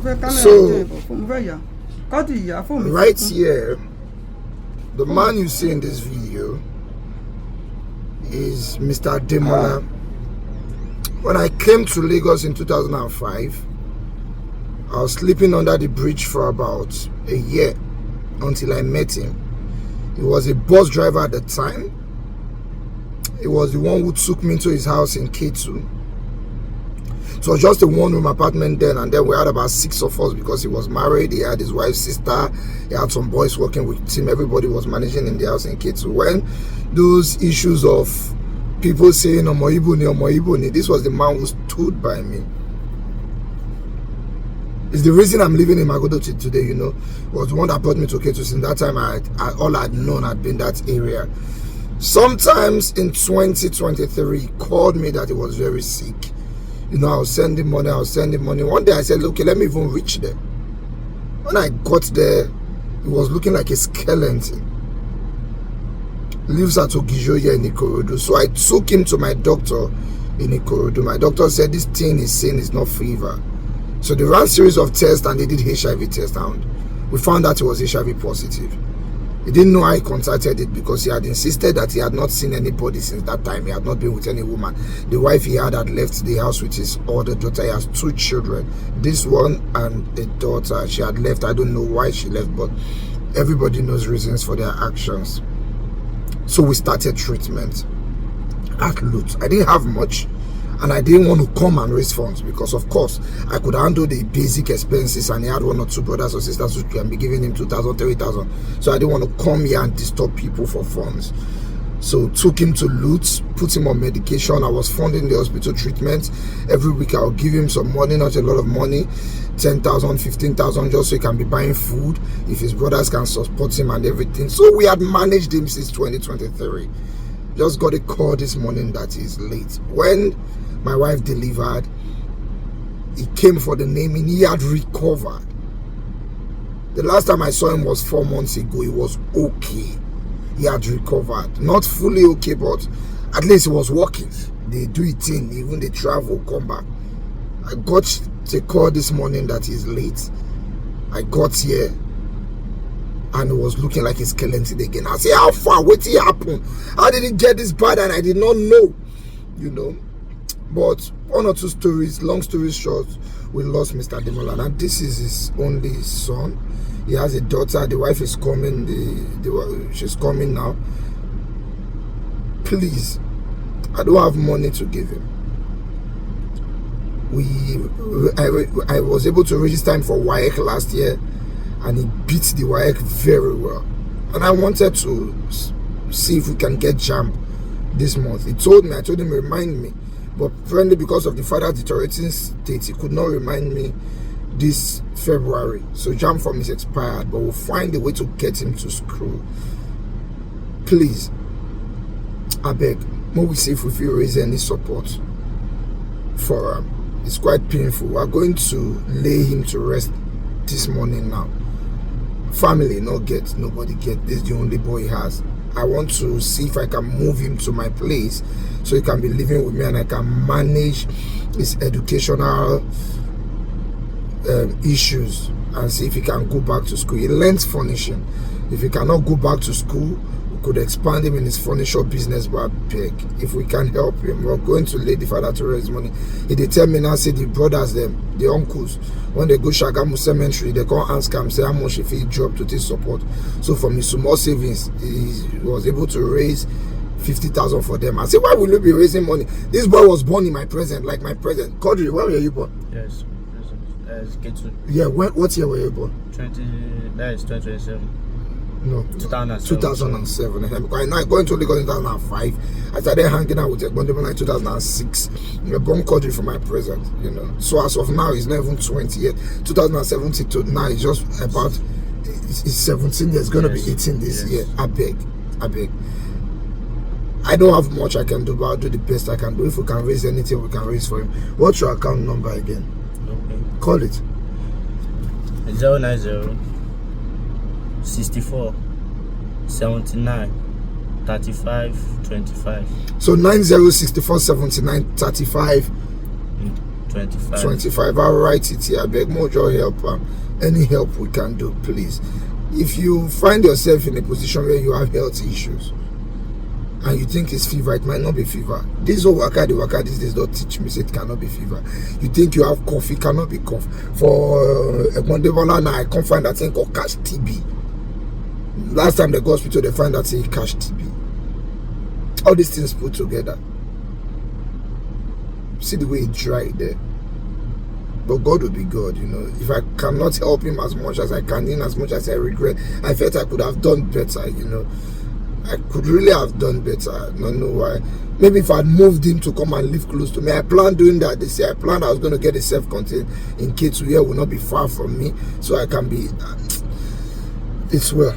So, right here, the man you see in this video is Mr. Ademola. When I came to Lagos in 2005, I was sleeping under the bridge for about a year until I met him. He was a bus driver at the time. He was the one who took me to his house in K2. So it was just a one-room apartment then, and then we had about 6 of us because he was married. He had his wife's sister. He had some boys working with him. Everybody was managing in the house in K2. When those issues of people saying Omo Iboni, this was the man who stood by me. It's the reason I'm living in Magodo today, you know. It was the one that brought me to K2. Since that time, all I'd known had been that area. Sometimes in 2023, he called me that he was very sick. You know, I was sending money. One day I said, okay, let me even reach there. When I got there, he was looking like a skeleton. Lives at Ogijo here in Ikorodu. So I took him to my doctor in Ikorodu. My doctor said this thing he's saying is not fever. So they ran a series of tests and they did HIV test, and we found that he was HIV positive. He didn't know I contacted it because he had insisted that he had not seen anybody since that time. He had not been with any woman. The wife he had left the house with his other daughter. He has 2 children. This one and a daughter. She had left. I don't know why she left, but everybody knows reasons for their actions. So we started treatment at Lutz. I didn't have much, and I didn't want to come and raise funds because, of course, I could handle the basic expenses, and he had 1 or 2 brothers or sisters who can be giving him 2,000, 3,000. So I didn't want to come here and disturb people for funds. So took him to Lutz, put him on medication. I was funding the hospital treatment. Every week I would give him some money, not a lot of money, 10,000, 15,000, just so he can be buying food, if his brothers can support him and everything. So we had managed him since 2023. Just got a call this morning that he's late. When my wife delivered, he came for the naming. He had recovered. The last time I saw him was 4 months ago. He was okay. He had recovered. Not fully okay, but at least he was walking. They do it in, even they travel, come back. I got a call this morning that he's late. I got here and it was looking like a skeleton again. I say, how far? What did happen? How did it get this bad? And I did not know, you know. But 1 or 2 stories, long story short, we lost Mr. Ademola. And this is his only son. He has a daughter. The wife is coming. She's coming now. Please, I don't have money to give him. I was able to register him for WAEC last year, and he beat the WAEC very well. And I wanted to see if we can get JAMB this month. He told me, I told him, remind me. But apparently, because of the father deteriorating state, he could not remind me this February. So JAMB form is expired, but we'll find a way to get him to school. Please, I beg, may we see if we feel raise any support for him. It's quite painful. We're going to lay him to rest this morning now. Family nobody get. This is the only boy he has. I want to see if I can move him to my place so he can be living with me, and I can manage his educational issues and see if he can go back to school. He learns furnishing. If he cannot go back to school, we could expand him in his furniture business, but I beg, if we can help him, we're going to lay the father to raise money. He did tell me now, say the brothers, the uncles, when they go Shagamu Cemetery, they can't ask him, say how much if he dropped to take support. So from his small savings, he was able to raise 50,000 for them. I said, why will you be raising money? This boy was born in my present, like my present. Kodri, when were you born? Yes, K2. Yeah, what year were you born? 2027. No, 2007. I going to Lagos in 2005. I started hanging out with Ekbondemo in 2006. You're born Kodri for my present, you know. So as of now, he's not even 20 yet. 2017 to now, it's just about, he's 17 years, going to be 18 this year. I beg. I don't have much I can do, but I'll do the best I can do. If we can raise anything, we can raise for him. What's your account number again? Okay. Call it. 090 64 79 35 25. So 90 64 79 35 25. 25. I'll write it here. I beg more help. Any help we can do, please. If you find yourself in a position where you have health issues and you think it's fever, it might not be fever. This whole waka these days don't teach me, say it cannot be fever. You think you have cough, it cannot be cough. For Ekondebola now, I can't find that thing called cash TB. Last time they go hospital, they find that thing cash TB. All these things put together. See the way it dried there. But God will be God, you know. If I cannot help him as much as I can, in as much as I regret, I felt I could have done better, you know. I could really have done better. I don't know why. Maybe if I'd moved him to come and live close to me. I planned doing that this year. I planned I was going to get a self-contained in K2 here, will not be far from me, so I can be. It's well.